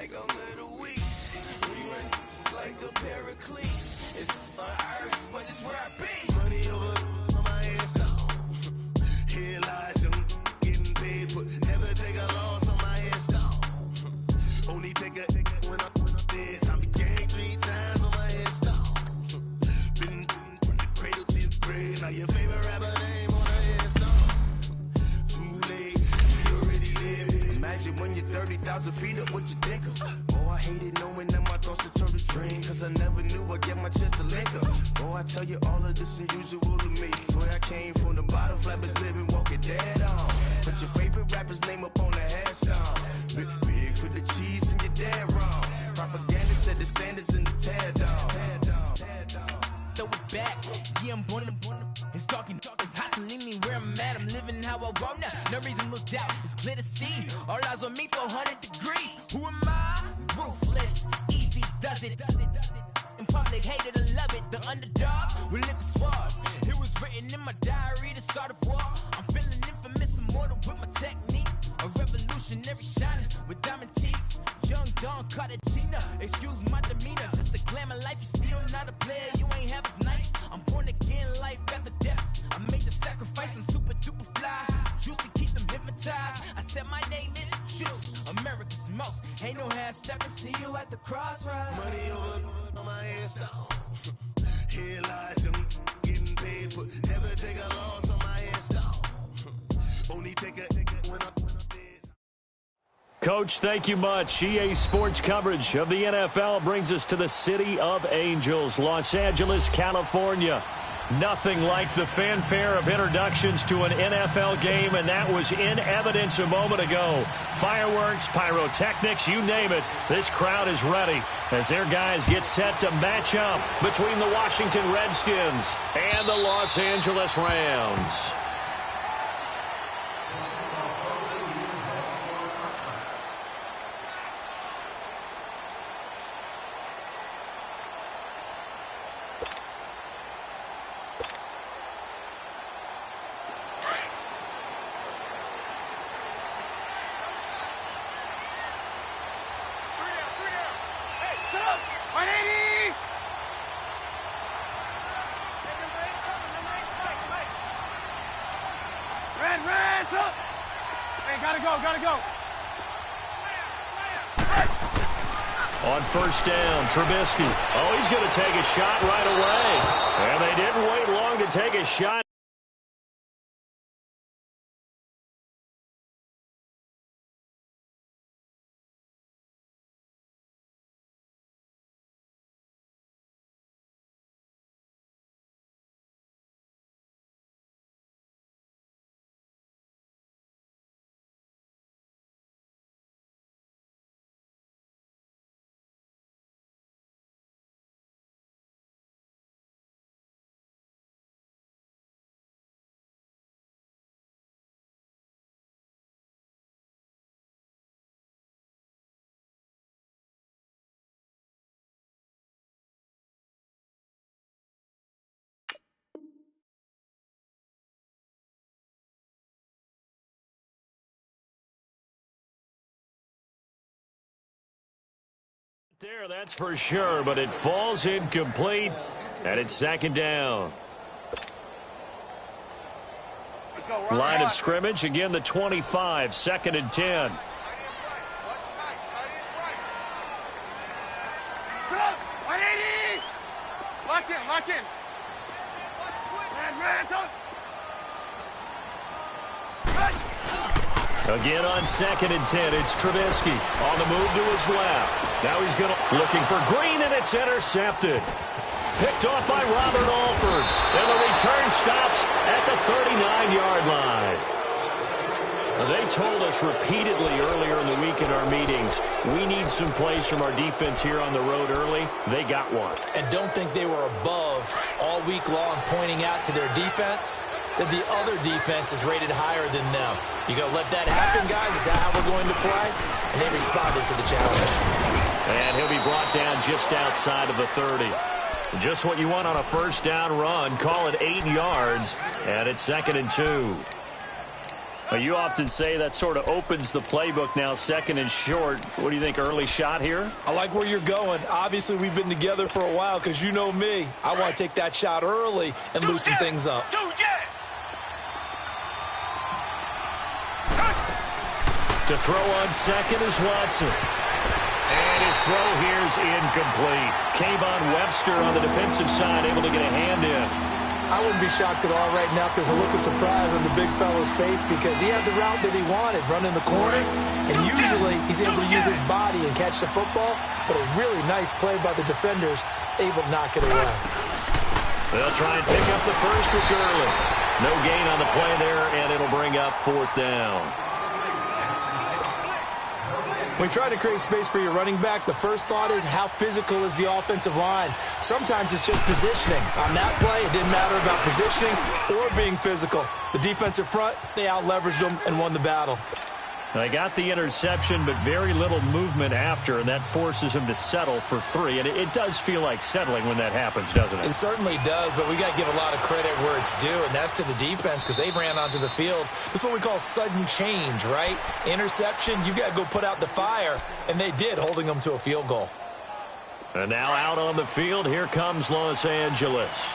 like I'm little weak. We run like a paraclete. It's on earth, but it's where I be. Money over on my headstone. Here lies young, getting paid, but never take a loss on my headstone. Only take a when I'm dead. I be gang 3 times on my headstone. Been from the cradle to the grave. Now your favorite rapper name on a headstone. Too late, you already live. Imagine when you're 30,000 feet up, what you think of? Oh, I hated knowing that my thoughts would turn to dream. Cause I never knew I'd get my chance to link up. Oh, I tell you all of this unusual to me. Swear I came from the bottom, flappers living, walking dead on. Put your favorite rapper's name up on the headstone. Big for the cheese and you're dead wrong. Propaganda set the standards in the tear down. Throw it back, yeah, I'm born to. It's talking, it's hustling me where I'm at. I'm living how I want now. No reasonable doubt, it's clear to see. All eyes on me, 400 degrees. Who am I? Ruthless, easy, does it. In public, hate it or love it. The underdogs with liquor swabs. It was written in my diary to start a war. I'm feeling infamous, immortal with my technique. A revolutionary shining with diamond teeth. Young Don Cartagena, excuse my demeanor. This the glamour life, you still not a player, you ain't half as nice. I'm born again, life after death. I made the sacrifice and super duper fly. Juicy, keep them hypnotized. I said my name is Juice, America's most. Ain't no half stepping, see you at the crossroads. Money over on my headstone. Here lies young, getting paid, but never take a loss on my headstone. Only take a when I'm dead. Coach, thank you much. EA Sports coverage of the NFL brings us to the City of Angels, Los Angeles, California. Nothing like the fanfare of introductions to an NFL game, and that was in evidence a moment ago. Fireworks, pyrotechnics, you name it. This crowd is ready as their guys get set to match up between the Washington Redskins and the Los Angeles Rams. Gotta go. On first down, Trubisky. Oh, he's going to take a shot right away. And they didn't wait long to take a shot. There, that's for sure, but it falls incomplete, and it's second down. Line of scrimmage, again the 25, second and 10. Lock in. Again on second and 10, it's Trubisky on the move to his left. Now he's looking for Green, and it's intercepted. Picked off by Robert Alford, and the return stops at the 39-yard line. They told us repeatedly earlier in the week in our meetings, we need some plays from our defense here on the road early. They got one. And don't think they were above all week long pointing out to their defense that the other defense is rated higher than them. You going to let that happen, guys? Is that how we're going to play? And they responded to the challenge. And he'll be brought down just outside of the 30. Just what you want on a first down run. Call it 8 yards, and it's second and 2. Well, you often say that sort of opens the playbook now, second and short. What do you think, early shot here? I like where you're going. Obviously, we've been together for a while because you know me. I want to take that shot early and loosen things up. To throw on second is Watson. And his throw here is incomplete. Kayvon Webster on the defensive side able to get a hand in. I wouldn't be shocked at all right now if there's a look of surprise on the big fella's face because he had the route that he wanted, running the corner, and usually he's able to use his body and catch the football, but a really nice play by the defenders, able to knock it away. They'll try and pick up the first with Gurley. No gain on the play there, and it'll bring up fourth down. When trying to create space for your running back, the first thought is how physical is the offensive line. Sometimes it's just positioning. On that play, it didn't matter about positioning or being physical. The defensive front, they out-leveraged them and won the battle. They got the interception, but very little movement after, and that forces him to settle for 3. And it does feel like settling when that happens, doesn't it? It certainly does, but we got to give a lot of credit where it's due, and that's to the defense because they ran onto the field. This is what we call sudden change, right? Interception, you got to go put out the fire, and they did, holding them to a field goal. And now out on the field, here comes Los Angeles.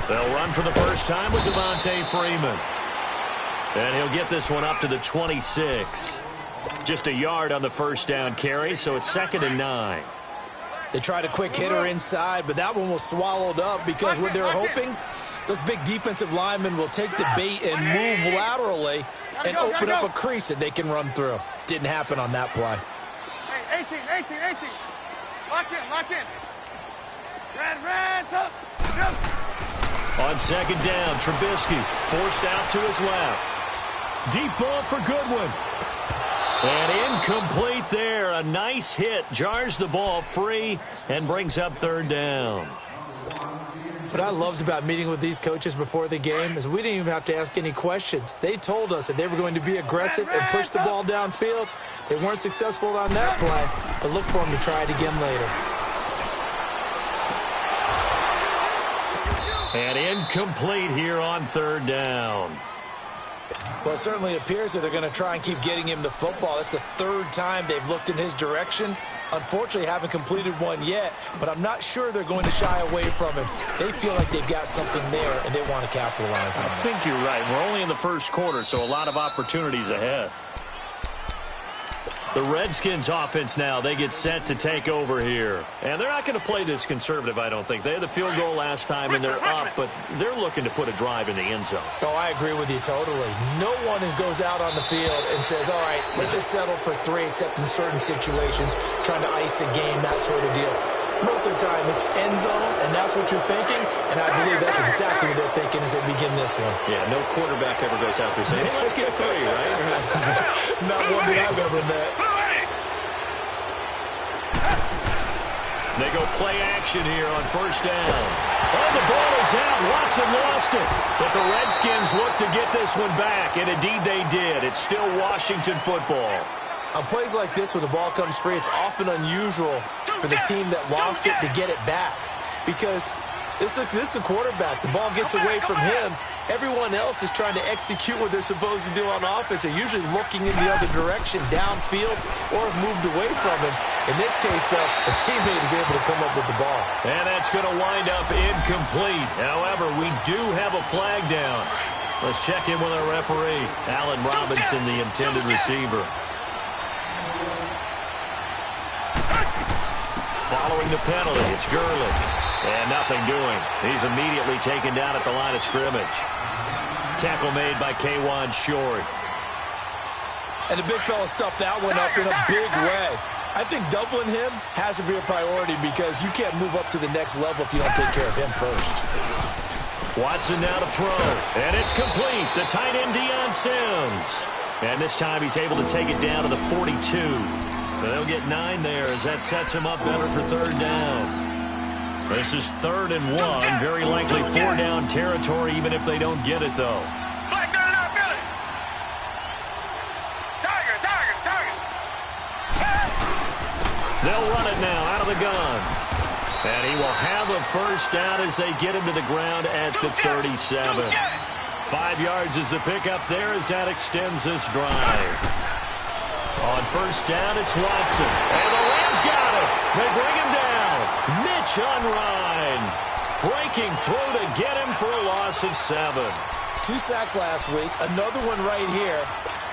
They'll run for the first time with Devontae Freeman. And he'll get this one up to the 26. Just a yard on the first down carry, so it's 2nd and 9. They tried a quick hitter inside, but that one was swallowed up because what they're hoping, those big defensive linemen will take the bait and move laterally and open up a crease that they can run through. Didn't happen on that play. Hey, 18. Lock in. Red, up. On 2nd down, Trubisky forced out to his left. Deep ball for Goodwin. And incomplete there. A nice hit. Jars the ball free and brings up 3rd down. What I loved about meeting with these coaches before the game is we didn't even have to ask any questions. They told us that they were going to be aggressive and push the ball downfield. They weren't successful on that play, but look for them to try it again later. And incomplete here on 3rd down. Well, it certainly appears that they're going to try and keep getting him the football. That's the 3rd time they've looked in his direction. Unfortunately, haven't completed one yet, but I'm not sure they're going to shy away from him. They feel like they've got something there, and they want to capitalize on it. I think you're right. We're only in the first quarter, so a lot of opportunities ahead. The Redskins offense now, they get set to take over here. And they're not going to play this conservative, I don't think. They had the field goal last time, and they're up, but they're looking to put a drive in the end zone. Oh, I agree with you totally. No one goes out on the field and says, all right, let's just settle for 3, except in certain situations, trying to ice a game, that sort of deal. Most of the time, it's end zone, and that's what you're thinking, and I believe that's exactly what they're thinking as they begin this one. Yeah, no quarterback ever goes out there saying, hey, let's get 3, right? Not one that I've ever met. They go play action here on 1st down. Oh, the ball is out. Watson lost it. But the Redskins look to get this one back, and indeed they did. It's still Washington football. On plays like this, when the ball comes free, it's often unusual for the team that lost it to get it back. Because this is the quarterback. The ball gets away from him. Everyone else is trying to execute what they're supposed to do on offense. They're usually looking in the other direction, downfield, or have moved away from him. In this case, though, a teammate is able to come up with the ball. And that's going to wind up incomplete. However, we do have a flag down. Let's check in with our referee, Allen Robinson, the intended receiver. Following the penalty, it's Gurley. And nothing doing. He's immediately taken down at the line of scrimmage. Tackle made by Kayvon Short. And the big fella stuffed that one up in a big way. I think doubling him has to be a priority because you can't move up to the next level if you don't take care of him first. Watson now to throw. And it's complete. The tight end, Deion Sims. And this time he's able to take it down to the 42. They'll get 9 there as that sets him up better for 3rd down. This is 3rd and 1. Very likely 4-down territory even if they don't get it, though. They'll run it now out of the gun. And he will have a first down as they get him to the ground at the 37. 5 yards is the pickup there as that extends this drive. On first down, it's Watson. And the Rams got it. They bring him down. Mitch on Ryan. Breaking through to get him for a loss of 7. 2 sacks last week. Another one right here.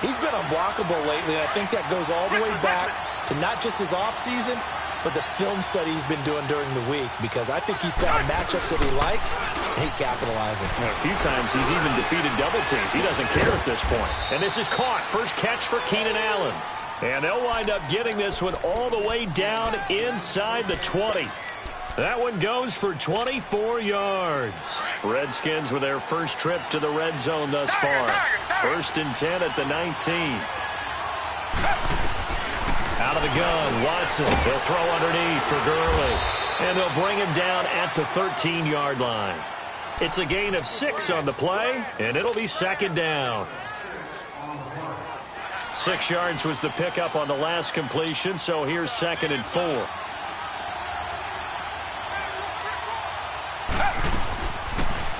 He's been unblockable lately, and I think that goes all the way back to not just his offseason, but the film study he's been doing during the week, because I think he's found matchups that he likes, and he's capitalizing. A few times he's even defeated double teams. He doesn't care at this point. And this is caught. First catch for Keenan Allen. And they'll wind up getting this one all the way down inside the 20. That one goes for 24 yards. Redskins with their first trip to the red zone thus far. First and 10 at the 19. Out of the gun, Watson. They'll throw underneath for Gurley. And they'll bring him down at the 13-yard line. It's a gain of 6 on the play, and it'll be second down. 6 yards was the pickup on the last completion, so here's second and 4.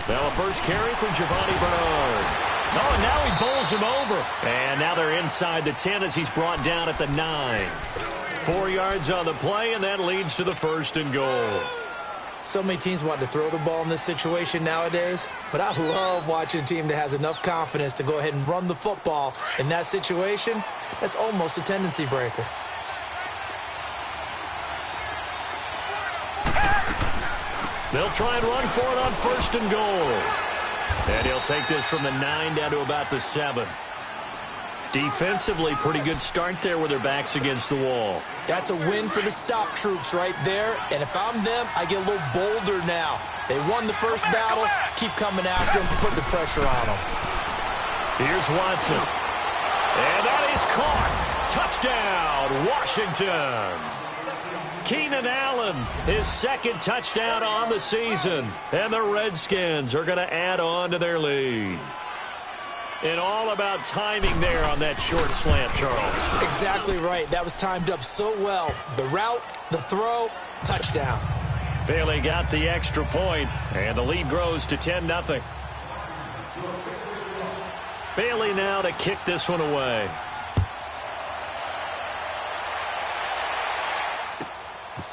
Now a first carry for Giovanni Bernard. Oh, and now he bowls him over. And now they're inside the 10 as he's brought down at the 9. 4 yards on the play, and that leads to the first and goal. So many teams want to throw the ball in this situation nowadays, but I love watching a team that has enough confidence to go ahead and run the football in that situation. That's almost a tendency breaker. They'll try and run for it on first and goal. And he'll take this from the 9 down to about the 7. Defensively, pretty good start there with their backs against the wall. That's a win for the stop troops right there. And if I'm them, I get a little bolder now. They won the first battle. Keep coming after them. Put the pressure on them. Here's Watson. And that is caught. Touchdown, Washington. Keenan Allen, his second touchdown on the season. And the Redskins are going to add on to their lead. And all about timing there on that short slant, Charles. Exactly right. That was timed up so well. The route, the throw, touchdown. Bailey got the extra point, and the lead grows to 10-0. Bailey now to kick this one away.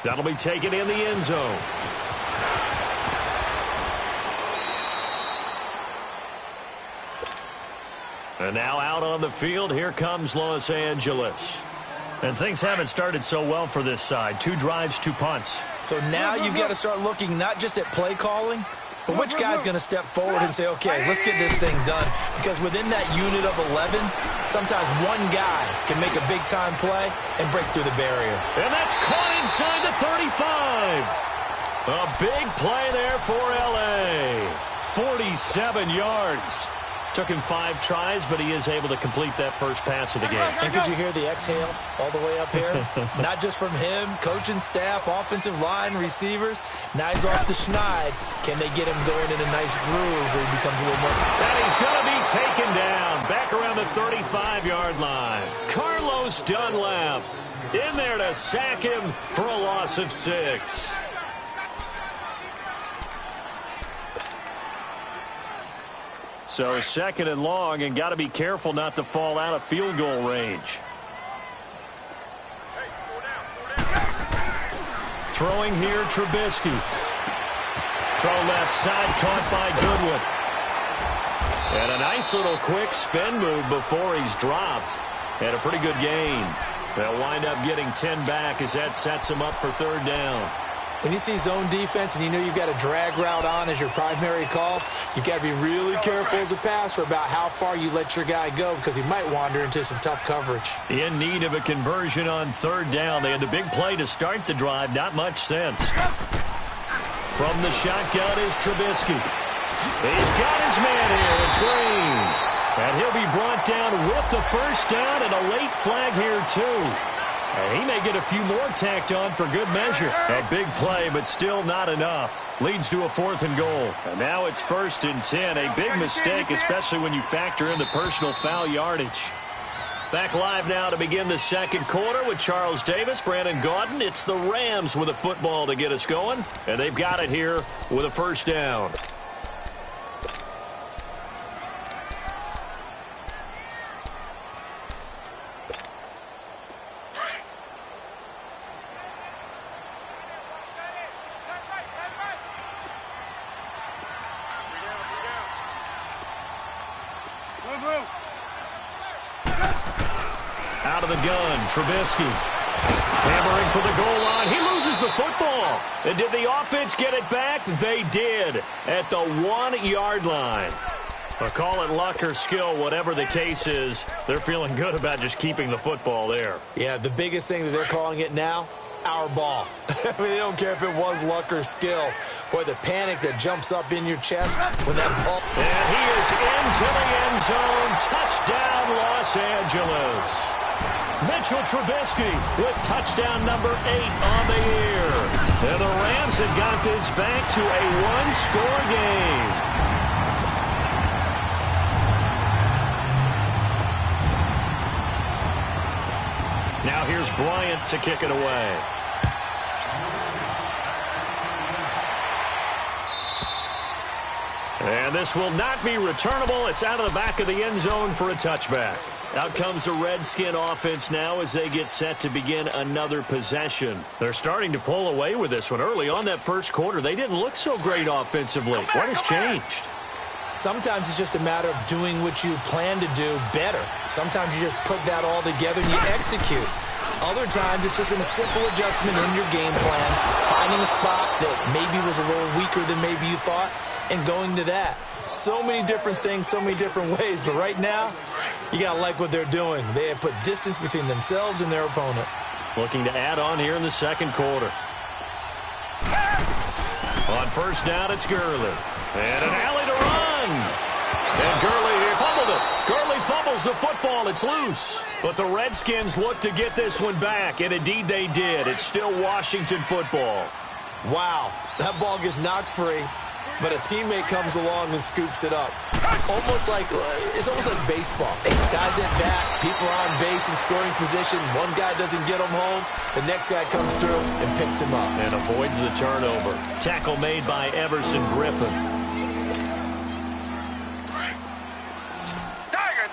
That'll be taken in the end zone. And now out on the field, here comes Los Angeles. And things haven't started so well for this side. 2 drives, 2 punts. So now you've got to start looking not just at play calling, but which guy's going to step forward and say, okay, let's get this thing done. Because within that unit of 11, sometimes one guy can make a big-time play and break through the barrier. And that's caught inside the 35. A big play there for L.A. 47 yards. Took him 5 tries, but he is able to complete that first pass of the game. And could you hear the exhale all the way up here? Not just from him, coaching staff, offensive line, receivers. Now he's off the schneid. Can they get him going in a nice groove where he becomes a little more... And he's going to be taken down back around the 35-yard line. Carlos Dunlap in there to sack him for a loss of 6. So second and long, and got to be careful not to fall out of field goal range. Throwing here, Trubisky. Throw left side, caught by Goodwin. And a nice little quick spin move before he's dropped. And a pretty good gain. They'll wind up getting 10 back as that sets him up for third down. When you see zone defense and you know you've got a drag route on as your primary call, you've got to be really careful as a passer about how far you let your guy go because he might wander into some tough coverage. In need of a conversion on third down. They had the big play to start the drive. Not much sense. From the shotgun is Trubisky. He's got his man here. It's Green. And he'll be brought down with the first down and a late flag here, too. And he may get a few more tacked on for good measure. A big play, but still not enough. Leads to a 4th and goal. And now it's 1st and 10. A big mistake, especially when you factor in the personal foul yardage. Back live now to begin the second quarter with Charles Davis, Brandon Gaudin. It's the Rams with a football to get us going, and they've got it here with a first down. Out of the gun, Trubisky. Hammering for the goal line. He loses the football. And did the offense get it back? They did at the 1-yard line. Or call it luck or skill, whatever the case is, they're feeling good about just keeping the football there. Yeah, the biggest thing that they're calling it now, our ball. I mean, they don't care if it was luck or skill. Boy, the panic that jumps up in your chest when that ball... And he is into the end zone. Touchdown, Los Angeles. Mitchell Trubisky with touchdown number 8 on the year. And the Rams have got this back to a one-score game. Now here's Bryant to kick it away. And this will not be returnable. It's out of the back of the end zone for a touchback. Out comes the Redskin offense now as they get set to begin another possession. They're starting to pull away with this one. Early on that first quarter, they didn't look so great offensively. What has changed? Sometimes it's just a matter of doing what you plan to do better. Sometimes you just put that all together and you execute. Other times it's just a simple adjustment in your game plan, finding a spot that maybe was a little weaker than maybe you thought, and going to that. So many different things, so many different ways, but right now, you got to like what they're doing. They have put distance between themselves and their opponent. Looking to add on here in the second quarter. On first down, it's Gurley. And an alley to run. And Gurley fumbled it. Gurley fumbles the football. It's loose. But the Redskins look to get this one back, and indeed they did. It's still Washington football. Wow, that ball gets knocked free, but a teammate comes along and scoops it up. It's almost like baseball. Guys at bat, people are on base in scoring position. One guy doesn't get him home. The next guy comes through and picks him up. And avoids the turnover. Tackle made by Everson Griffin. Target.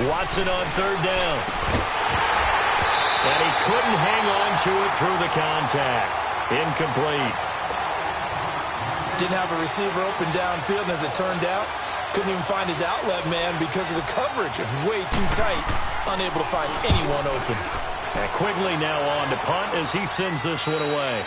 Watson on third down. And he couldn't hang on to it through the contact. Incomplete. Didn't have a receiver open downfield, and as it turned out, couldn't even find his outlet man because of the coverage. It was way too tight, unable to find anyone open. And Quigley now on to punt as he sends this one away.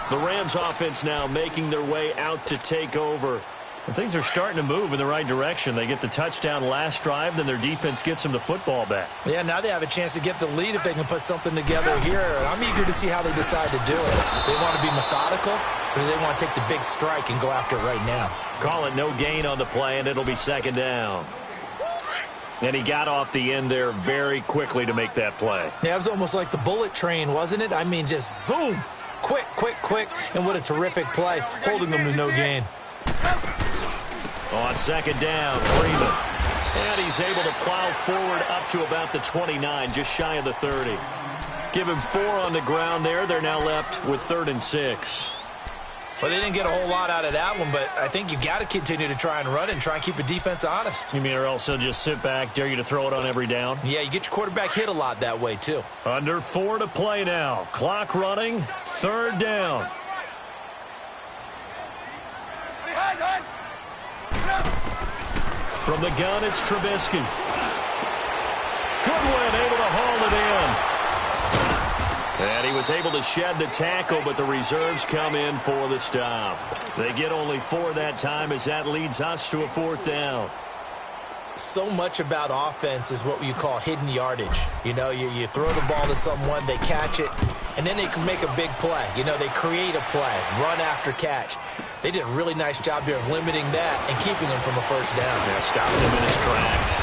The Rams offense now making their way out to take over. And things are starting to move in the right direction. They get the touchdown last drive, then their defense gets them the football back. Yeah, now they have a chance to get the lead if they can put something together here. I'm eager to see how they decide to do it. If they want to be methodical, or do they want to take the big strike and go after it right now? Call it no gain on the play, and it'll be second down. And he got off the end there very quickly to make that play. Yeah, it was almost like the bullet train, wasn't it? I mean, just zoom. Quick. And what a terrific play, holding them to no gain. On second down, Freeman. And he's able to plow forward up to about the 29, just shy of the 30. Give him 4 on the ground there. They're now left with 3rd and 6. Well, they didn't get a whole lot out of that one, but I think you've got to continue to try and run and try and keep a defense honest. You mean or else they'll just sit back, dare you to throw it on every down? Yeah, you get your quarterback hit a lot that way, too. Under 4 to play now. Clock running, 3rd down. From the gun, it's Trubisky. Goodwin able to haul it in. And he was able to shed the tackle, but the reserves come in for the stop. They get only 4 that time as that leads us to a 4th down. So much about offense is what you call hidden yardage. You know, you throw the ball to someone, they catch it, and then they can make a big play. You know, they create a play, run after catch. They did a really nice job there of limiting that and keeping him from a first down. Yeah, stopping him in his tracks.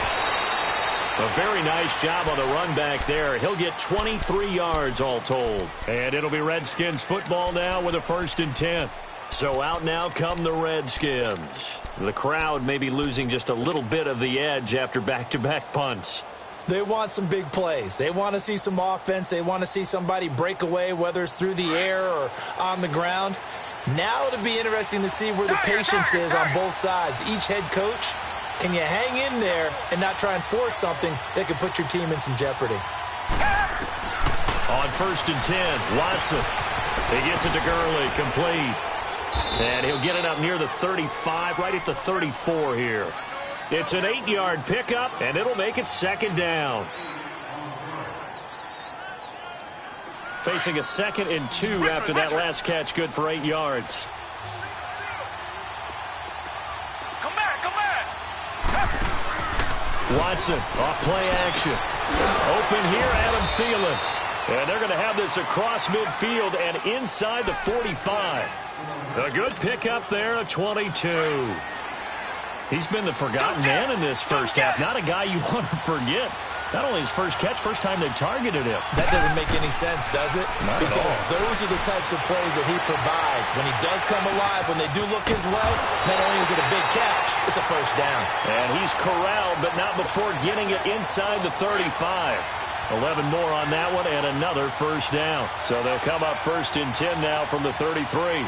A very nice job on the run back there. He'll get 23 yards all told. And it'll be Redskins football now with a 1st and 10. So out now come the Redskins. The crowd may be losing just a little bit of the edge after back-to-back punts. They want some big plays. They want to see some offense. They want to see somebody break away, whether it's through the air or on the ground. Now it'll be interesting to see where the patience is on both sides. Each head coach, can you hang in there and not try and force something that could put your team in some jeopardy? On 1st and 10, Watson. He gets it to Gurley, complete. And he'll get it up near the 35, right at the 34 here. It's an 8-yard pickup, and it'll make it 2nd down. Facing a 2nd and 2 after that last catch, good for 8 yards. Come back. Watson, off play action. Open here, Adam Thielen. And they're going to have this across midfield and inside the 45. A good pickup there, a 22. He's been the forgotten man in this first half. Not a guy you want to forget. Not only his first catch, first time they've targeted him. That doesn't make any sense, does it? Not because at all. Those are the types of plays that he provides. When he does come alive, when they do look his way, not only is it a big catch, it's a 1st down. And he's corralled, but not before getting it inside the 35. 11 more on that one, and another 1st down. So they'll come up 1st and 10 now from the 33.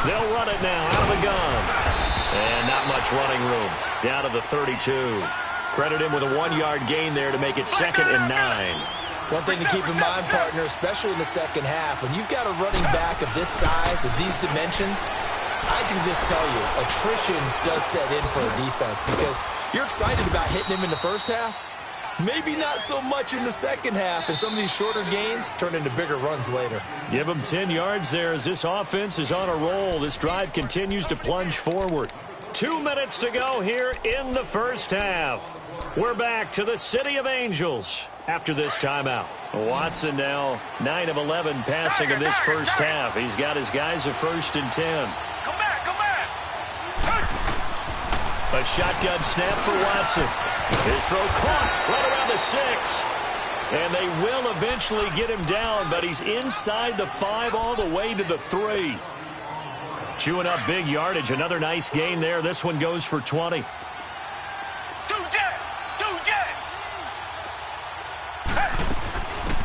They'll run it now out of the gun. And not much running room. Down to the 32. Credit him with a 1-yard gain there to make it 2nd and 9. One thing to keep in mind, partner, especially in the second half, when you've got a running back of this size, of these dimensions, I can just tell you, attrition does set in for a defense because you're excited about hitting him in the first half. Maybe not so much in the second half, and some of these shorter gains turn into bigger runs later. Give him 10 yards there as this offense is on a roll. This drive continues to plunge forward. 2 minutes to go here in the first half. We're back to the City of Angels after this timeout. Watson now 9 of 11 passing in this first half. He's got his guys a 1st and 10. Come back. A shotgun snap for Watson. His throw caught right around the 6. And they will eventually get him down, but he's inside the 5 all the way to the 3. Chewing up big yardage. Another nice gain there. This one goes for 20.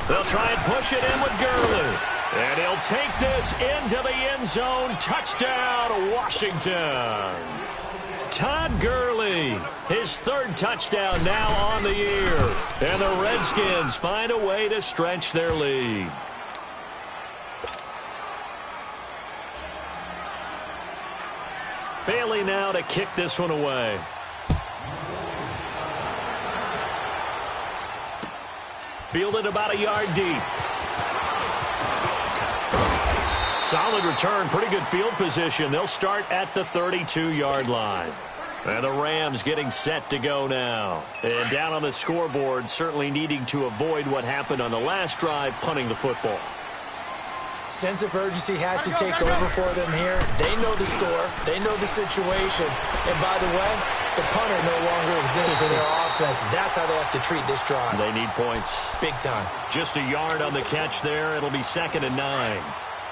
They'll try and push it in with Gurley. And he'll take this into the end zone. Touchdown, Washington. Todd Gurley, his 3rd touchdown now on the year. And the Redskins find a way to stretch their lead. Bailey now to kick this one away. Fielded about a yard deep. Solid return, pretty good field position. They'll start at the 32-yard line. And the Rams getting set to go now. And down on the scoreboard, certainly needing to avoid what happened on the last drive, punting the football. Sense of urgency has to take over for them here. They know the score. They know the situation. And by the way, the punter no longer exists for their offense. That's how they have to treat this drive. They need points. Big time. Just a yard on the catch there. It'll be 2nd and 9.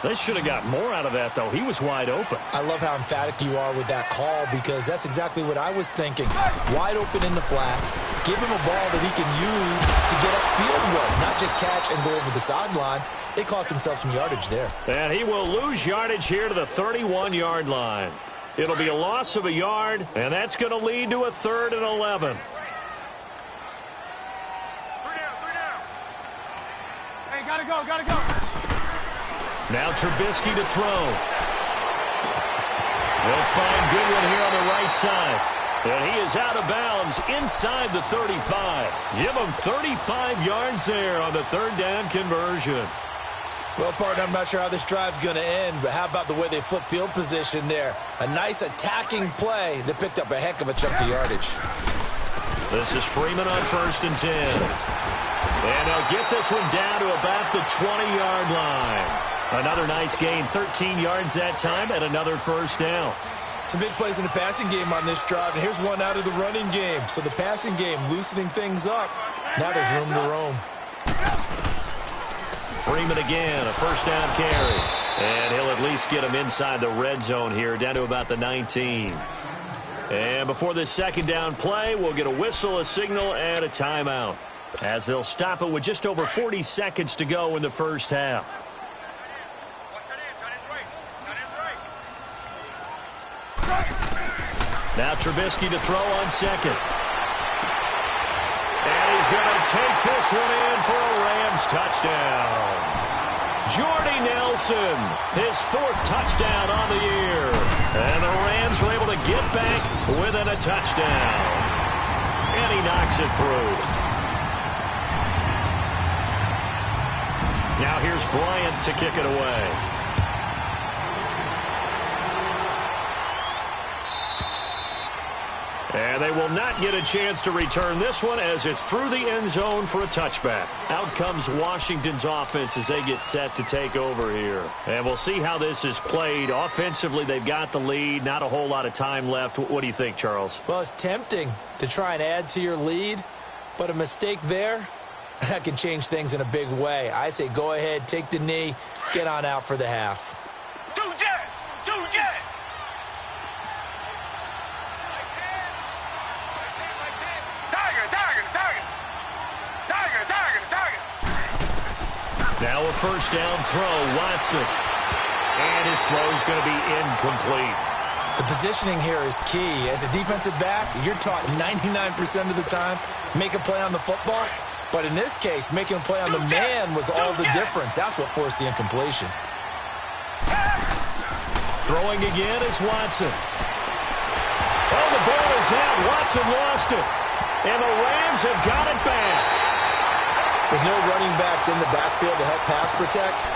They should have got more out of that, though. He was wide open. I love how emphatic you are with that call because that's exactly what I was thinking. Wide open in the flat. Give him a ball that he can use to get upfield with, not just catch and go over the sideline. They cost themselves some yardage there. And he will lose yardage here to the 31-yard line. It'll be a loss of a yard, and that's going to lead to a 3rd and 11. 3 down. Hey, gotta go. Now Trubisky to throw. They'll find Goodwin here on the right side. And he is out of bounds inside the 35. Give him 35 yards there on the 3rd down conversion. Well, partner, I'm not sure how this drive's going to end, but how about the way they flip field position there? A nice attacking play that picked up a heck of a chunk of yardage. This is Freeman on 1st and 10. And they'll get this one down to about the 20-yard line. Another nice gain, 13 yards that time, and another 1st down. Some big plays in the passing game on this drive, and here's one out of the running game. So the passing game loosening things up. Now there's room to roam. Freeman again, a first down carry. And he'll at least get him inside the red zone here, down to about the 19. And before this second down play, we'll get a whistle, a signal, and a timeout, as they'll stop it with just over 40 seconds to go in the first half. Now Trubisky to throw on second. And he's going to take this one in for a Rams touchdown. Jordy Nelson, his 4th touchdown on the year. And the Rams were able to get back within a touchdown. And he knocks it through. Now here's Bryant to kick it away. And they will not get a chance to return this one as it's through the end zone for a touchback. Out comes Washington's offense as they get set to take over here. And we'll see how this is played. Offensively, they've got the lead. Not a whole lot of time left. What do you think, Charles? Well, it's tempting to try and add to your lead, but a mistake there, that can change things in a big way. I say go ahead, take the knee, get on out for the half. Now a first down throw, Watson. And his throw is going to be incomplete. The positioning here is key. As a defensive back, you're taught 99% of the time, make a play on the football. But in this case, making a play on the man was all the difference. That's what forced the incompletion. Throwing again is Watson. Oh, the ball is out. Watson lost it. And the Rams have got it back. With no running backs in the backfield to help pass protect,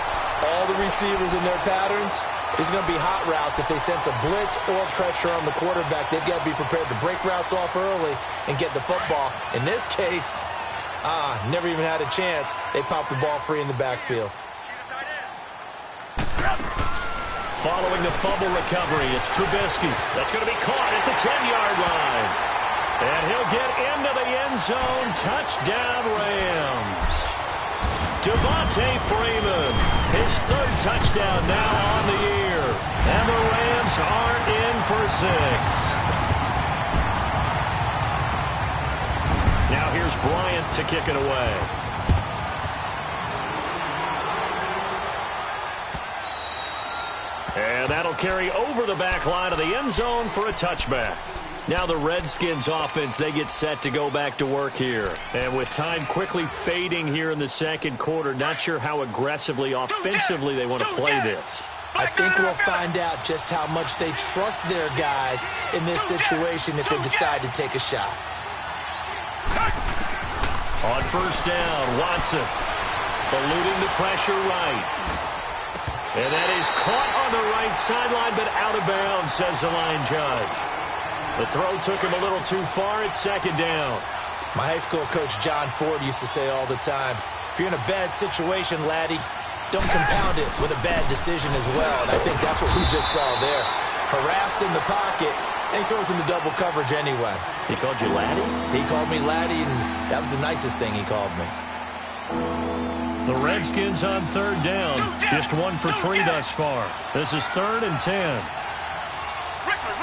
all the receivers in their patterns, it's going to be hot routes. If they sense a blitz or pressure on the quarterback, they've got to be prepared to break routes off early and get the football. In this case, never even had a chance. They popped the ball free in the backfield. Following the fumble recovery, it's Trubisky. That's going to be caught at the 10-yard line. And he'll get into the end zone. Touchdown, Rams. Devontae Freeman, his 3rd touchdown now on the year. And the Rams are in for 6. Now here's Bryant to kick it away. And that'll carry over the back line of the end zone for a touchback. Now the Redskins offense, they get set to go back to work here. And with time quickly fading here in the second quarter, not sure how aggressively, offensively they want to play this. I think we'll find out just how much they trust their guys in this situation if they decide to take a shot. On first down, Watson eluding the pressure right. And that is caught on the right sideline, but out of bounds, says the line judge. The throw took him a little too far. It's second down. My high school coach, John Ford, used to say all the time, if you're in a bad situation, laddie, don't compound it with a bad decision as well. And I think that's what we just saw there. Harassed in the pocket, and he throws into double coverage anyway. He called you laddie? He called me laddie, and that was the nicest thing he called me. The Redskins on third down. Just 1 for 3 thus far. This is 3rd and 10. Richmond.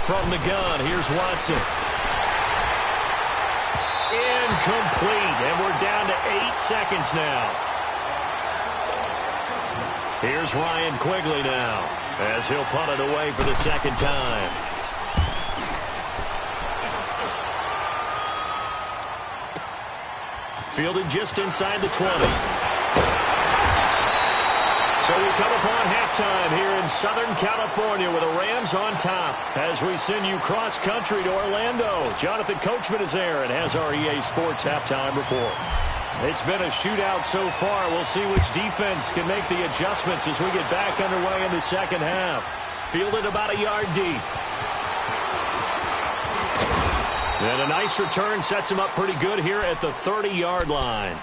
From the gun, here's Watson. Incomplete, and we're down to 8 seconds now. Here's Ryan Quigley now, as he'll punt it away for the second time. Fielded just inside the 20. So we come upon halftime here in Southern California with the Rams on top as we send you cross-country to Orlando. Jonathan Coachman is there and has our EA Sports halftime report. It's been a shootout so far. We'll see which defense can make the adjustments as we get back underway in the second half. Fielded about a yard deep. And a nice return sets him up pretty good here at the 30-yard line.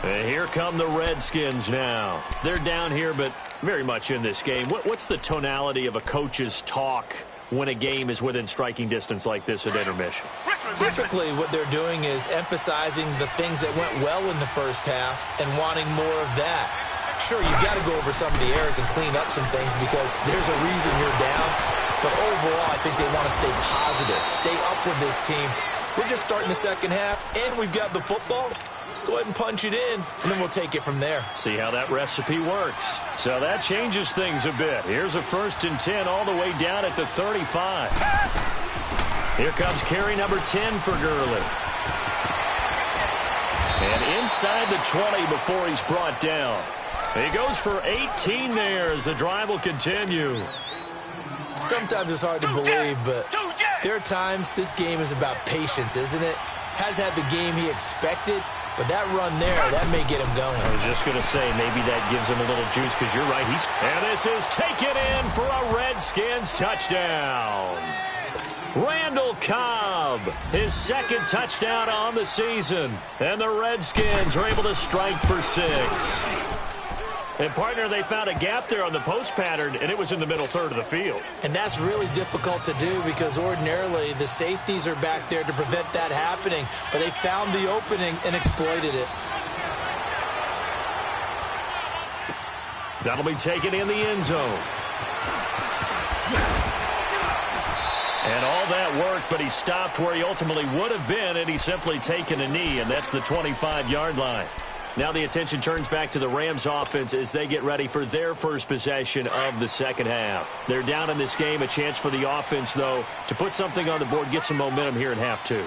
And here come the Redskins now. They're down here, but Very much in this game. What's the tonality of a coach's talk when a game is within striking distance like this at intermission? Typically, what they're doing is emphasizing the things that went well in the first half and wanting more of that. Sure, you've got to go over some of the errors and clean up some things because there's a reason you're down. But overall, I think they want to stay positive, stay up with this team. We're just starting the second half, and we've got the football. Let's go ahead and punch it in, and then we'll take it from there. See how that recipe works. So that changes things a bit. Here's a 1st and 10 all the way down at the 35. Here comes carry number 10 for Gurley. And inside the 20 before he's brought down. He goes for 18 there as the drive will continue. Sometimes it's hard to believe, but there are times this game is about patience, isn't it? Has had the game he expected, but that run there, that may get him going. I was just going to say, maybe that gives him a little juice because you're right. And this is taken in for a Redskins touchdown. Randall Cobb, his 2nd touchdown on the season. And the Redskins are able to strike for 6. And, partner, they found a gap there on the post pattern, and it was in the middle third of the field. And that's really difficult to do because ordinarily the safeties are back there to prevent that happening. But they found the opening and exploited it. That'll be taken in the end zone. And all that worked, but he stopped where he ultimately would have been, and he's simply taken a knee, and that's the 25-yard line. Now the attention turns back to the Rams offense as they get ready for their first possession of the second half. They're down in this game. A chance for the offense, though, to put something on the board, get some momentum here in half 2.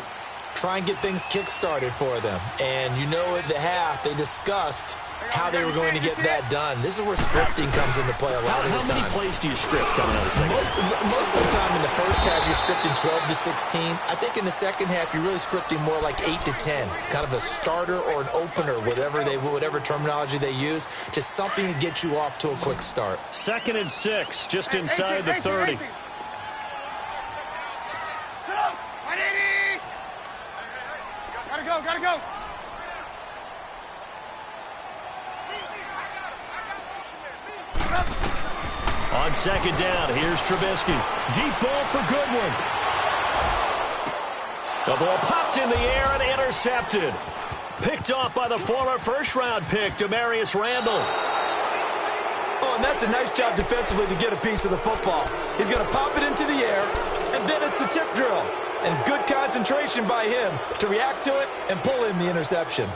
Try and get things kick-started for them. And you know at the half, they discussed how they were going to get that done. This is where scripting comes into play a lot of the time. How many plays do you script coming out of the second half? Most of the time in the first half, you're scripting 12 to 16. I think in the second half, you're really scripting more like 8 to 10. Kind of a starter or an opener, whatever terminology they use. Just something to get you off to a quick start. 2nd and 6, just inside the 30. Gotta go. On 2nd down, here's Trubisky. Deep ball for Goodwin. The ball popped in the air and intercepted. Picked off by the former first-round pick, Demarius Randall. Oh, and that's a nice job defensively to get a piece of the football. He's going to pop it into the air, and then it's the tip drill. And good concentration by him to react to it and pull in the interception.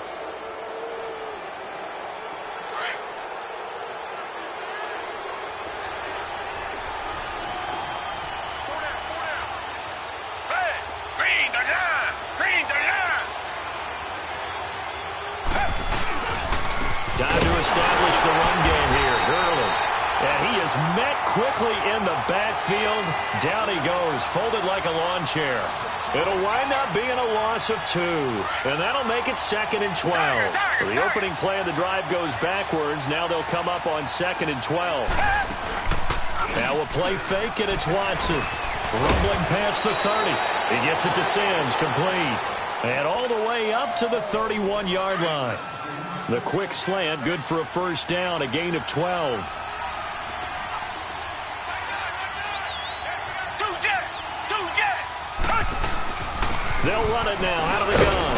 Time to establish the run game here. Gurley. And he is met quickly in the backfield. Down he goes, folded like a lawn chair. It'll wind up being a loss of 2. And that'll make it 2nd and 12. So the opening play of the drive goes backwards. Now they'll come up on 2nd and 12. Now a play fake, and it's Watson. Rumbling past the 30. He gets it to Sims, complete. And all the way up to the 31-yard line. The quick slant, good for a first down, a gain of 12. They'll run it now out of the gun.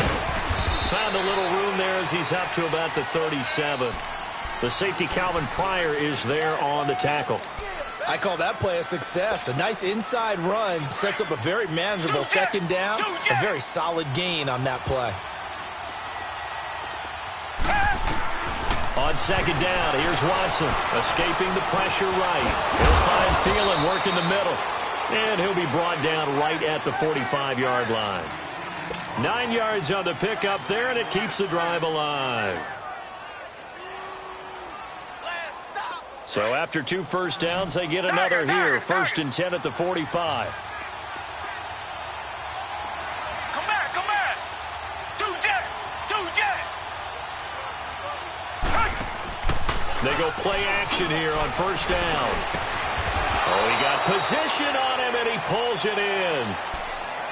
Found a little room there as he's up to about the 37. The safety, Calvin Pryor, is there on the tackle. I call that play a success. A nice inside run sets up a very manageable 2nd down. A very solid gain on that play. On 2nd down, here's Watson, escaping the pressure right. He'll find Thielen, work in the middle. And he'll be brought down right at the 45-yard line. 9 yards on the pickup there, and it keeps the drive alive. So after 2 first downs, they get another here. 1st and 10 at the 45. Come back. 2 jet. They go play action here on 1st down. Oh, he got position on him, and he pulls it in.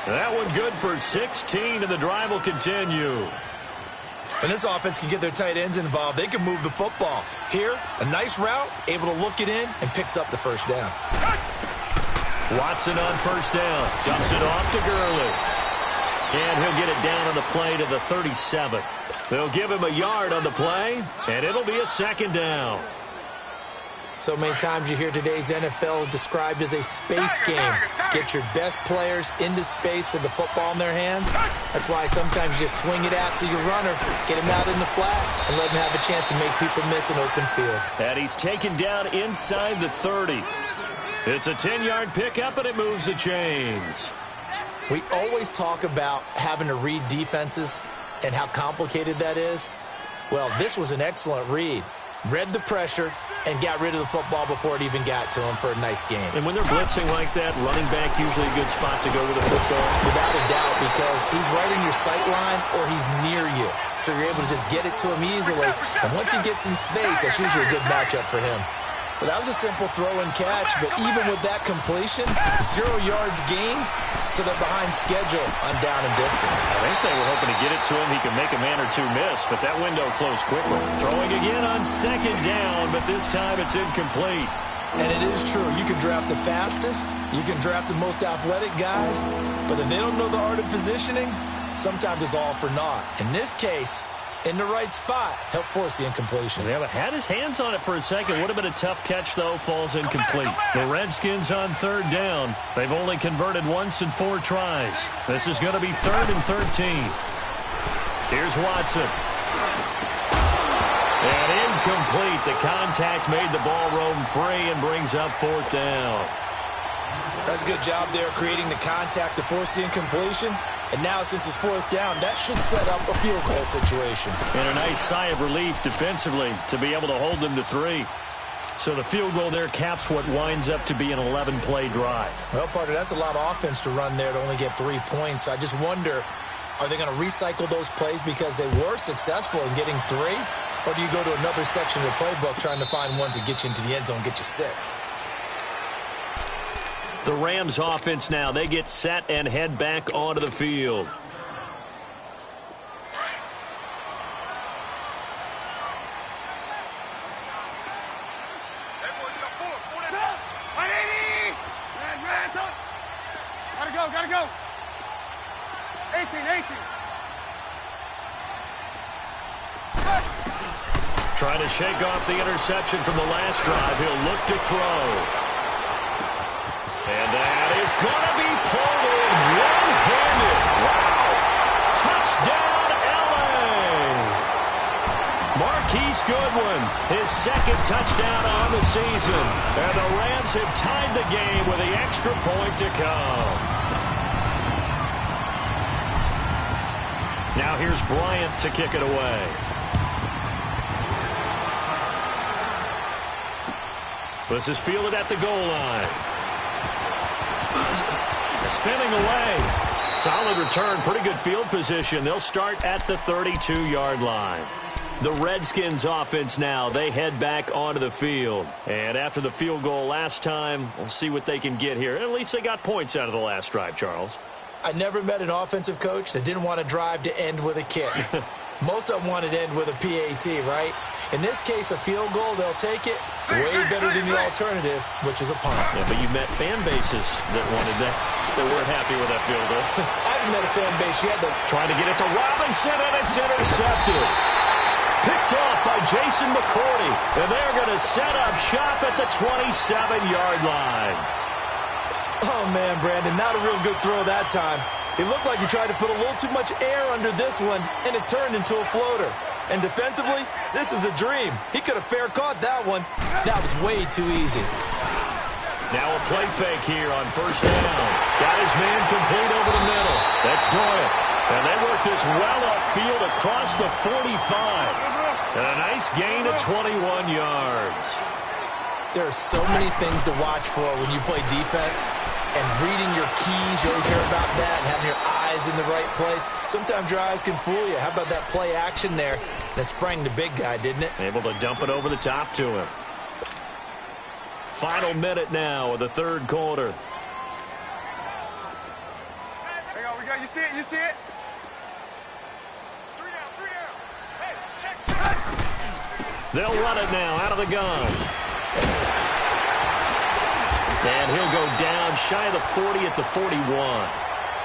That one good for 16, and the drive will continue. And this offense can get their tight ends involved. They can move the football. Here, a nice route, able to look it in, and picks up the first down. Watson on first down. Dumps it off to Gurley. And he'll get it down on the play to the 37. They'll give him a yard on the play, and it'll be a second down. So many times you hear today's NFL described as a space game. Get your best players into space with the football in their hands. That's why sometimes you swing it out to your runner, get him out in the flat, and let him have a chance to make people miss an open field. And he's taken down inside the 30. It's a 10-yard pickup, and it moves the chains. We always talk about having to read defenses and how complicated that is. Well, this was an excellent read. Read the pressure and got rid of the football before it even got to him for a nice game. And when they're blitzing like that, running back usually a good spot to go with the football. Without a doubt, because he's right in your sight line or he's near you. So you're able to just get it to him easily. And once he gets in space, that's usually a good matchup for him. Well, that was a simple throw and catch, but even with that completion, 0 yards gained, so they're behind schedule on down and distance. I think they were hoping to get it to him. He could make a man or two miss, but that window closed quickly. Throwing again on second down, but this time it's incomplete. And it is true. You can draft the fastest, you can draft the most athletic guys, but if they don't know the art of positioning, sometimes it's all for naught. In this case, in the right spot, help force the incompletion. Yeah, but had his hands on it for a second. Would have been a tough catch, though. Falls incomplete. The Redskins on third down. They've only converted once in 4 tries. This is going to be 3rd and 13. Here's Watson. And incomplete. The contact made the ball roam free and brings up 4th down. That's a good job there creating the contact to force the incompletion. And now, since it's 4th down, that should set up a field goal situation. And a nice sigh of relief defensively to be able to hold them to 3. So the field goal there caps what winds up to be an 11-play drive. Well, partner, that's a lot of offense to run there to only get 3 points. So I just wonder, are they going to recycle those plays because they were successful in getting 3? Or do you go to another section of the playbook trying to find ones that get you into the end zone, get you 6? The Rams offense now, they get set and head back onto the field. Gotta go. 18. Trying to shake off the interception from the last drive. He'll look to throw. And that is going to be pulled in one-handed. Wow. Touchdown, L.A. Marquise Goodwin, his 2nd touchdown on the season. And the Rams have tied the game with the extra point to come. Now here's Bryant to kick it away. This is fielded at the goal line. Spinning away. Solid return. Pretty good field position. They'll start at the 32-yard line. The Redskins offense now. They head back onto the field. And after the field goal last time, we'll see what they can get here. At least they got points out of the last drive, Charles. I never met an offensive coach that didn't want to drive to end with a kick. Most of them wanted to end with a PAT, right? In this case, a field goal, they'll take it. Way better than the alternative, which is a punt. Yeah, but you've met fan bases that wanted that. They weren't happy with that field goal. I haven't met a fan base yet that trying to get it to Robinson, and it's intercepted. Picked off by Jason McCourty, and they're going to set up shop at the 27-yard line. Oh, man, Brandon, not a real good throw that time. It looked like he tried to put a little too much air under this one, and it turned into a floater. And defensively, this is a dream. He could have fair caught that one. That was way too easy. Now a play fake here on first down. Got his man complete over the middle. That's Doyle. And they work this well upfield across the 45. And a nice gain of 21 yards. There are so many things to watch for when you play defense. And reading your keys, you always hear about that, and having your eyes in the right place. Sometimes your eyes can fool you. How about that play action there? And it sprang the big guy, didn't it? Able to dump it over the top to him. Final minute now of the 3rd quarter. We go. You see it? 3 down. They'll run it now out of the gun. And he'll go down shy of the 40 at the 41.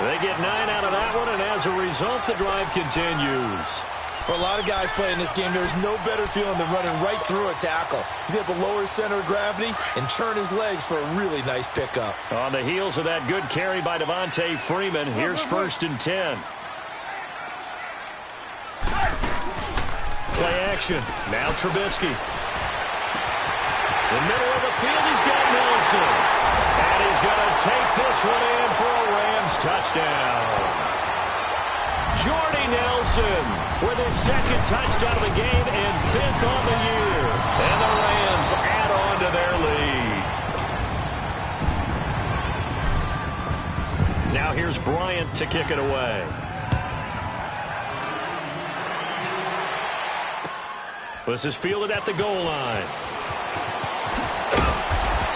They get 9 out of that one, and as a result, the drive continues. For a lot of guys playing this game, there's no better feeling than running right through a tackle. He's able to lower his center of gravity and turn his legs for a really nice pickup. On the heels of that good carry by Devontae Freeman, here's 1st and 10. Play action. Now Trubisky. In the middle of the field, he's got Nelson. And he's going to take this one in for a Rams touchdown. Jordy Nelson with his 2nd touchdown of the game and 5th on the year. And the Rams add on to their lead. Now here's Bryant to kick it away. This is fielded at the goal line.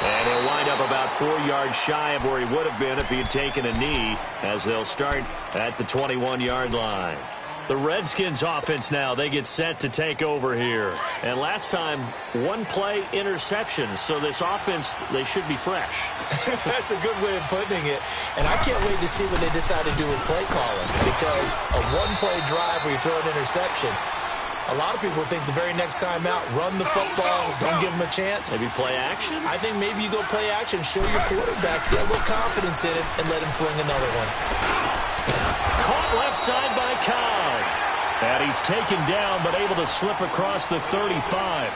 And he'll wind up about 4 yards shy of where he would have been if he had taken a knee, as they'll start at the 21-yard line. The Redskins offense now, they get set to take over here. And last time, 1-play interceptions, so this offense, they should be fresh. That's a good way of putting it. And I can't wait to see what they decide to do with play calling, because a 1-play drive where you throw an interception, a lot of people think the very next time out, run the football, don't give them a chance. Maybe play action? I think maybe you go play action, show your quarterback, get a little confidence in it, and let him fling another one. Caught left side by Cobb. And he's taken down, but able to slip across the 35.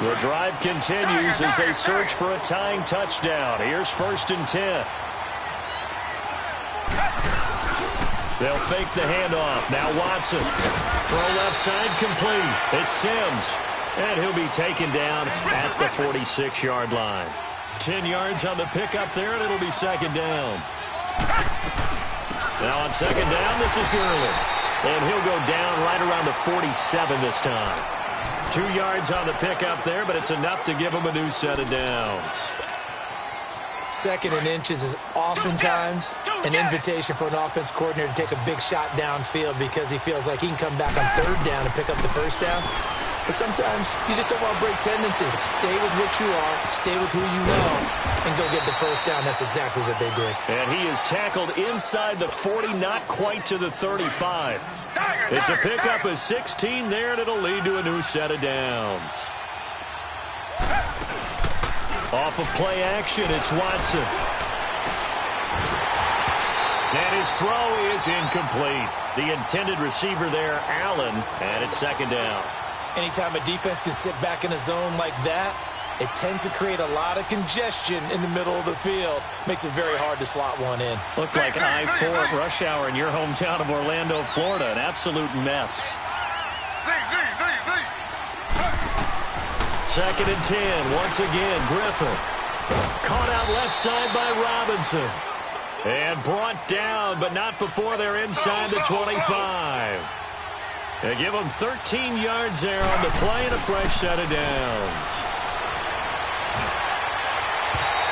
The drive continues as they search for a tying touchdown. Here's 1st and 10. They'll fake the handoff. Now Watson. Throw left side complete. It's Sims. And he'll be taken down at the 46-yard line. 10 yards on the pickup there, and it'll be 2nd down. Now on 2nd down, this is Gurley. And he'll go down right around the 47 this time. 2 yards on the pickup there, but it's enough to give him a new set of downs. 2nd and inches is oftentimes an invitation for an offense coordinator to take a big shot downfield because he feels like he can come back on 3rd down and pick up the 1st down. But sometimes you just don't want to break tendency. Stay with what you are, stay with who you know, and go get the 1st down. That's exactly what they did. And he is tackled inside the 40, not quite to the 35. It's a pickup of 16 there, and it'll lead to a new set of downs. Off of play action, it's Watson. And his throw is incomplete. The intended receiver there, Allen, and it's 2nd down. Anytime a defense can sit back in a zone like that, it tends to create a lot of congestion in the middle of the field. Makes it very hard to slot one in. Looked like I-4 at rush hour in your hometown of Orlando, Florida. An absolute mess. 2nd and 10. Once again, Griffin. Caught out left side by Robinson. And brought down, but not before they're inside the 25. They give them 13 yards there on the play and a fresh set of downs.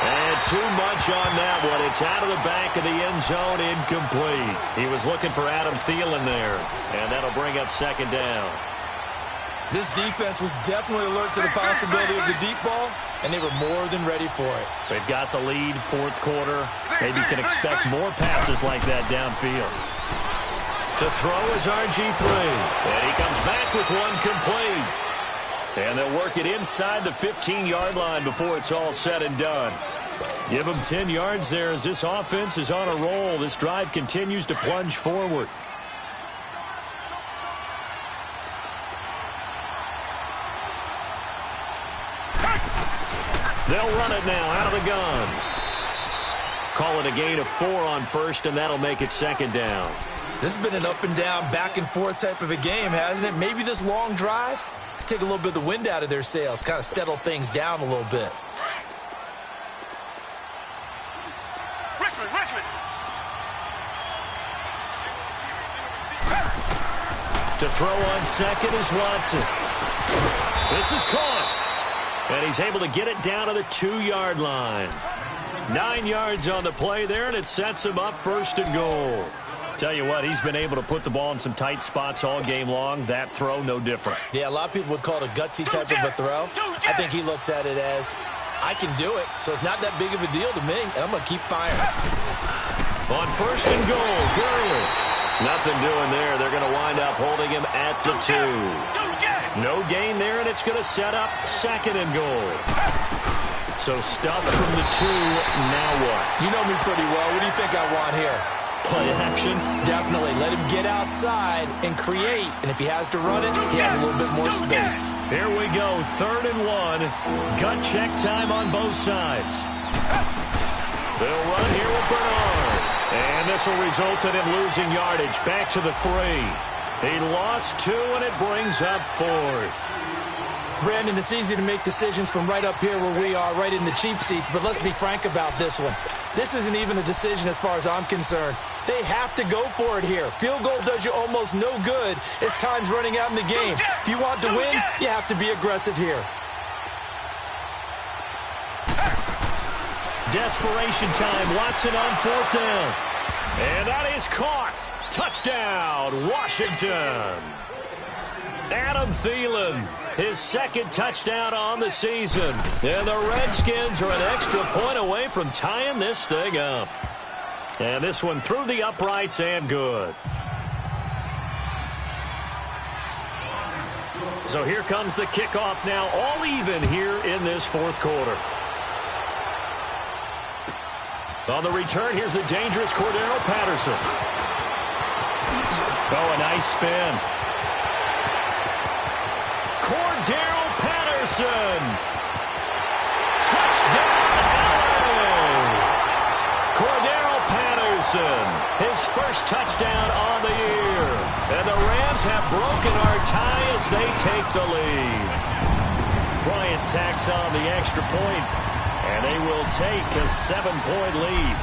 And too much on that one. It's out of the back of the end zone, incomplete. He was looking for Adam Thielen there, and that'll bring up 2nd down. This defense was definitely alert to the possibility of the deep ball, and they were more than ready for it. They've got the lead, 4th quarter. Maybe can expect more passes like that downfield. To throw is RG3. And he comes back with one complete. And they'll work it inside the 15-yard line before it's all said and done. Give them 10 yards there as this offense is on a roll. This drive continues to plunge forward. They'll run it now out of the gun. Call it a gain of 4 on 1st, and that'll make it 2nd down. This has been an up-and-down, back-and-forth type of a game, hasn't it? Maybe this long drive take a little bit of the wind out of their sails, kind of settle things down a little bit. Richmond. To throw on 2nd is Watson. This is caught. And he's able to get it down to the 2-yard line. 9 yards on the play there, and it sets him up 1st and goal. Tell you what, he's been able to put the ball in some tight spots all game long. That throw, no different. Yeah, a lot of people would call it a gutsy type of a throw. I think he looks at it as, I can do it, so it's not that big of a deal to me, and I'm going to keep firing. On 1st and goal, Gurley. Nothing doing there. They're going to wind up holding him at the 2. No gain there, and it's going to set up 2nd and goal. So stuffed from the 2, now what? You know me pretty well. What do you think I want here? Play action? Definitely. Let him get outside and create. And if he has to run it, he has a little bit more space. Here we go. 3rd and 1. Gut check time on both sides. They'll run here with Bernard. And this will result in him losing yardage. Back to the 3. He lost 2, and it brings up 4th. Brandon, it's easy to make decisions from right up here where we are, right in the cheap seats, but let's be frank about this one. This isn't even a decision as far as I'm concerned. They have to go for it here. Field goal does you almost no good as time's running out in the game. If you want to win, you have to be aggressive here. Desperation time. Watson on 4th down. And that is caught. Touchdown, Washington. Adam Thielen, his 2nd touchdown on the season. And the Redskins are an extra point away from tying this thing up. And this one through the uprights and good. So here comes the kickoff now, all even here in this 4th quarter. On the return, here's the dangerous Cordero Patterson. Oh, a nice spin. Cordero Patterson. Touchdown, LA. Cordero Patterson, his 1st touchdown on the year. And the Rams have broken our tie as they take the lead. Bryant tacks on the extra point, and they will take a 7-point lead.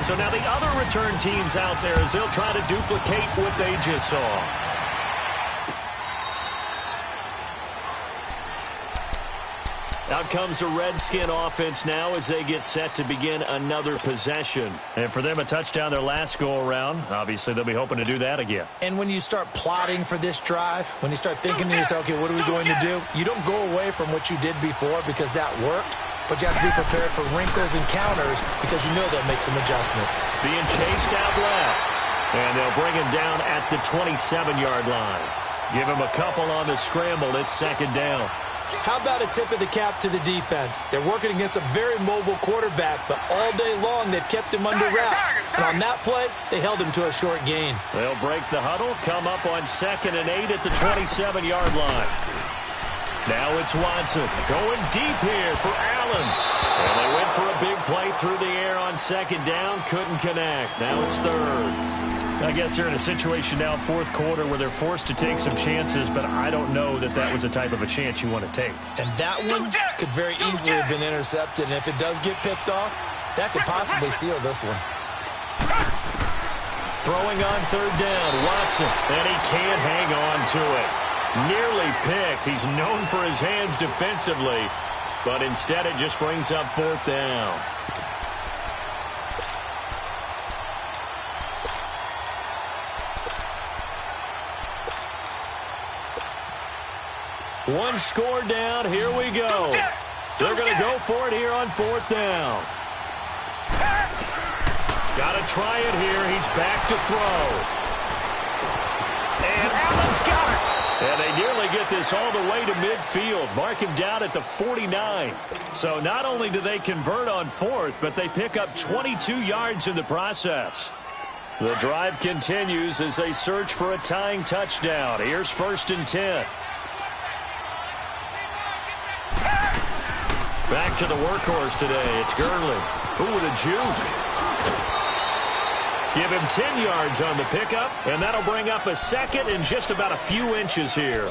So now the other return teams out there as they'll try to duplicate what they just saw. Out comes the Redskin offense now as they get set to begin another possession. And for them, a touchdown their last go-around. Obviously, they'll be hoping to do that again. And when you start plotting for this drive, when you start thinking to yourself, okay, what are we going to do? You don't go away from what you did before because that worked. But you have to be prepared for wrinkles and counters because you know they'll make some adjustments. Being chased out left. And they'll bring him down at the 27-yard line. Give him a couple on the scramble. It's 2nd down. How about a tip of the cap to the defense? They're working against a very mobile quarterback, but all day long they've kept him under wraps. And on that play, they held him to a short gain. They'll break the huddle, come up on 2nd and 8 at the 27-yard line. Now it's Watson going deep here for Allen. And they went for a big play through the air on 2nd down. Couldn't connect. Now it's 3rd. I guess they're in a situation now, 4th quarter, where they're forced to take some chances, but I don't know that that was the type of a chance you want to take. And that one could very easily have been intercepted. And if it does get picked off, that could possibly seal this one. Throwing on 3rd down, Watson, and he can't hang on to it. Nearly picked. He's known for his hands defensively, but instead it just brings up 4th down. One score down. Here we go. They're going to go for it here on 4th down. Got to try it here. He's back to throw. And Allen's got it. And they nearly get this all the way to midfield. Mark him down at the 49. So not only do they convert on 4th, but they pick up 22 yards in the process. The drive continues as they search for a tying touchdown. Here's 1st and 10. Back to the workhorse today. It's Gurley. Ooh, with a juke. Give him 10 yards on the pickup, and that'll bring up a 2nd and just about a few inches here.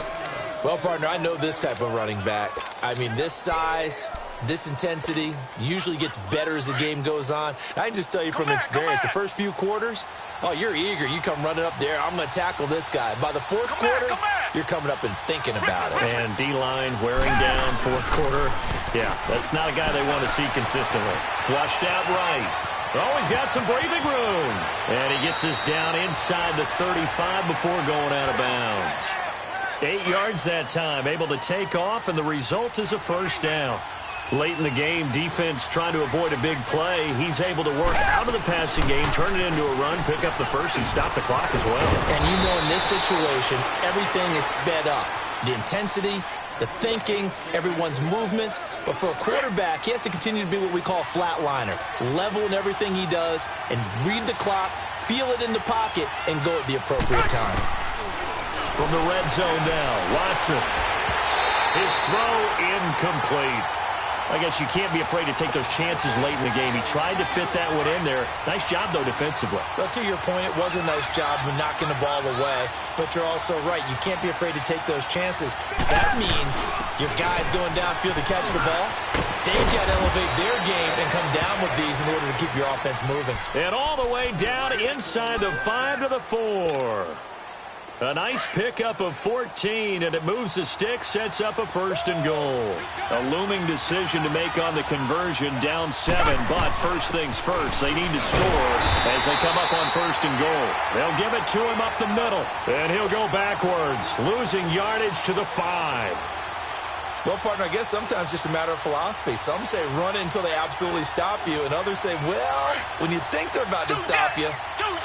Well, partner, I know this type of running back. I mean, this size, this intensity usually gets better as the game goes on. I can just tell you from experience, the first few quarters, oh, you're eager. You come running up there, I'm going to tackle this guy. By the 4th quarter, you're coming up and thinking about it. And D-line wearing down fourth quarter. Yeah, that's not a guy they want to see consistently. Flushed out right. Always got some breathing room. And he gets us down inside the 35 before going out of bounds. 8 yards that time, able to take off, and the result is a first down. Late in the game, defense trying to avoid a big play. He's able to work out of the passing game, turn it into a run, pick up the first, and stop the clock as well. And you know in this situation, everything is sped up. The intensity, the thinking, everyone's movement. But for a quarterback, he has to continue to be what we call a flatliner. Level in everything he does and read the clock, feel it in the pocket, and go at the appropriate time. From the red zone now, Watson. His throw incomplete. I guess you can't be afraid to take those chances late in the game. He tried to fit that one in there. Nice job, though, defensively. Well, to your point, it was a nice job of knocking the ball away. But you're also right. You can't be afraid to take those chances. That means your guys going downfield to catch the ball, they've got to elevate their game and come down with these in order to keep your offense moving. And all the way down inside the 5 to the 4. A nice pickup of 14, and it moves the stick, sets up a first and goal. A looming decision to make on the conversion, down 7, but first things first, they need to score as they come up on first and goal. They'll give it to him up the middle, and he'll go backwards, losing yardage to the 5. Well, partner, I guess sometimes it's just a matter of philosophy. Some say run it until they absolutely stop you, and others say, well, when you think they're about to stop you,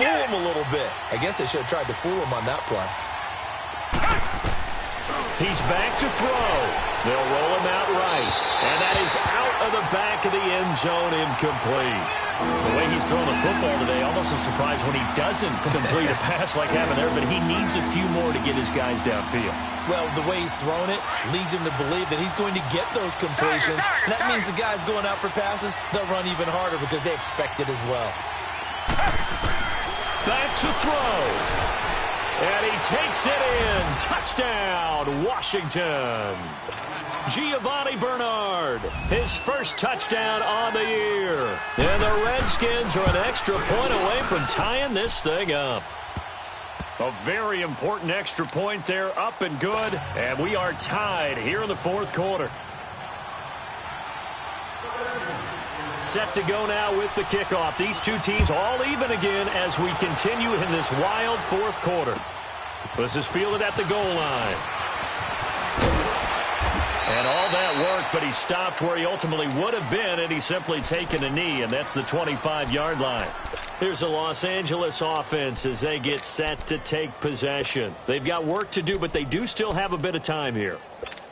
fool them a little bit. I guess they should have tried to fool them on that play. He's back to throw. They'll roll him out right, and that is out of the back of the end zone, incomplete. The way he's throwing the football today, almost a surprise when he doesn't complete a pass like happened there, but he needs a few more to get his guys downfield. Well, the way he's thrown it leads him to believe that he's going to get those completions. And that means the guys going out for passes, they'll run even harder because they expect it as well. Back to throw. And he takes it in. Touchdown, Washington. Giovanni Bernard, his first touchdown on the year. And the Redskins are an extra point away from tying this thing up. A very important extra point there, up and good. And we are tied here in the fourth quarter. Set to go now with the kickoff. These two teams all even again as we continue in this wild fourth quarter. This is fielded at the goal line. And all that work, but he stopped where he ultimately would have been, and he's simply taken a knee, and that's the 25-yard line. Here's the Los Angeles offense as they get set to take possession. They've got work to do, but they do still have a bit of time here.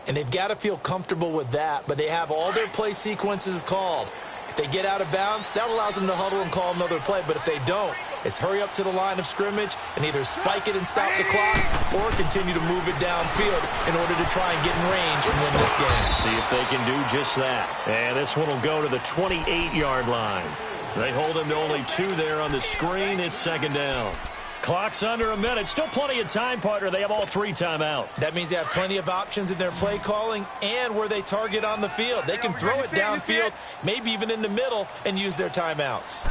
And they've got to feel comfortable with that, but they have all their play sequences called. If they get out of bounds, that allows them to huddle and call another play. But if they don't, it's hurry up to the line of scrimmage and either spike it and stop the clock or continue to move it downfield in order to try and get in range and win this game. See if they can do just that. And this one will go to the 28-yard line. They hold him to only 2 there on the screen. It's second down. Clock's under a minute. Still plenty of time, partner. They have all 3 timeout. That means they have plenty of options in their play calling and where they target on the field. They can throw it downfield, maybe even in the middle, and use their timeouts.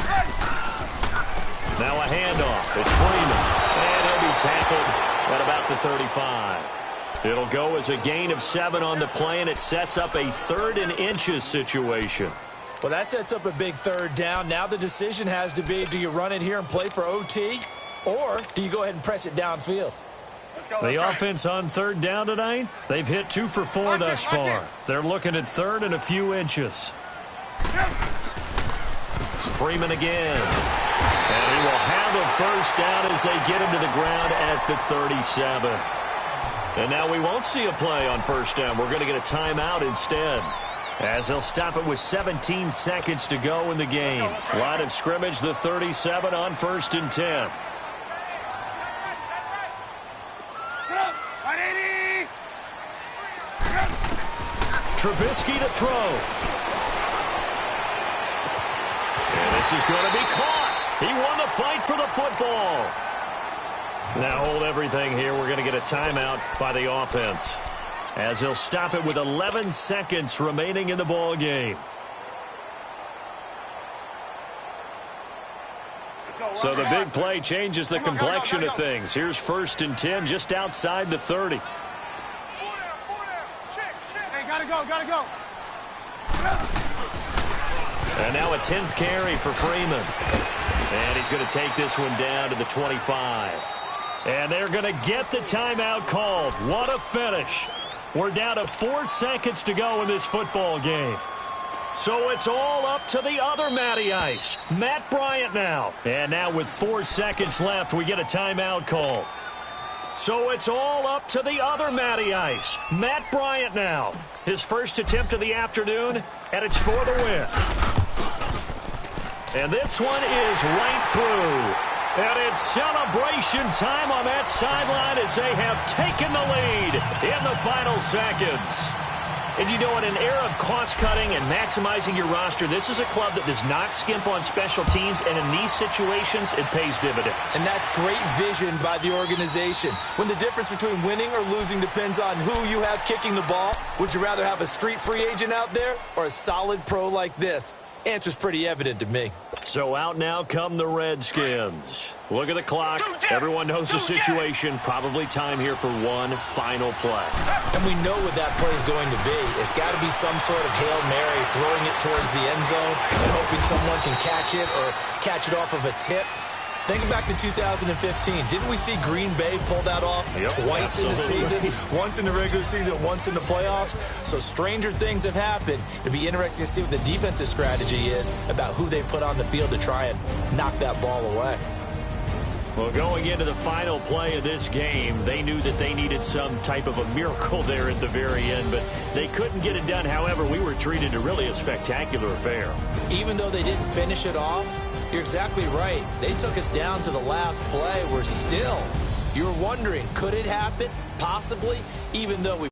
Now a handoff. It's Freeman. And he'll be tackled at about the 35. It'll go as a gain of 7 on the play, and it sets up a 3rd and inches situation. Well, that sets up a big third down. Now the decision has to be, do you run it here and play for OT? Or do you go ahead and press it downfield? The offense on 3rd down tonight, they've hit 2 for 4 thus far. They're looking at 3rd and a few inches. Freeman again. And he will have a first down as they get him to the ground at the 37. And now we won't see a play on first down. We're going to get a timeout instead, as they'll stop it with 17 seconds to go in the game. Line of scrimmage, the 37 on 1st and 10. Trubisky to throw. And this is going to be caught. He won the fight for the football. Now hold everything here. We're going to get a timeout by the offense, as he'll stop it with 11 seconds remaining in the ball game. Let's go. So the big play changes the complexion of things. Here's 1st and 10 just outside the 30. Hey, gotta go. And now a 10th carry for Freeman. And he's going to take this one down to the 25. And they're going to get the timeout called. What a finish. We're down to 4 seconds to go in this football game. So it's all up to the other Matty Ice, Matt Bryant now. And now with 4 seconds left, we get a timeout call. So it's all up to the other Matty Ice, Matt Bryant now. His first attempt of the afternoon, and it's for the win. And this one is right through. And it's celebration time on that sideline as they have taken the lead in the final seconds. And you know, in an era of cost-cutting and maximizing your roster, this is a club that does not skimp on special teams, and in these situations, it pays dividends. And that's great vision by the organization. When the difference between winning or losing depends on who you have kicking the ball, would you rather have a street free agent out there or a solid pro like this? Answer's pretty evident to me. So out now come the Redskins. Look at the clock. Everyone knows the situation. Probably time here for one final play. And we know what that play is going to be. It's got to be some sort of Hail Mary, throwing it towards the end zone and hoping someone can catch it or catch it off of a tip. Thinking back to 2015, didn't we see Green Bay pull that off twice in the season? Once in the regular season, once in the playoffs. So stranger things have happened. It'll be interesting to see what the defensive strategy is about who they put on the field to try and knock that ball away. Well, going into the final play of this game, they knew that they needed some type of a miracle there at the very end, but they couldn't get it done. However, we were treated to really a spectacular affair. Even though they didn't finish it off, you're exactly right. They took us down to the last play. We're still, you're wondering, could it happen? Possibly, even though we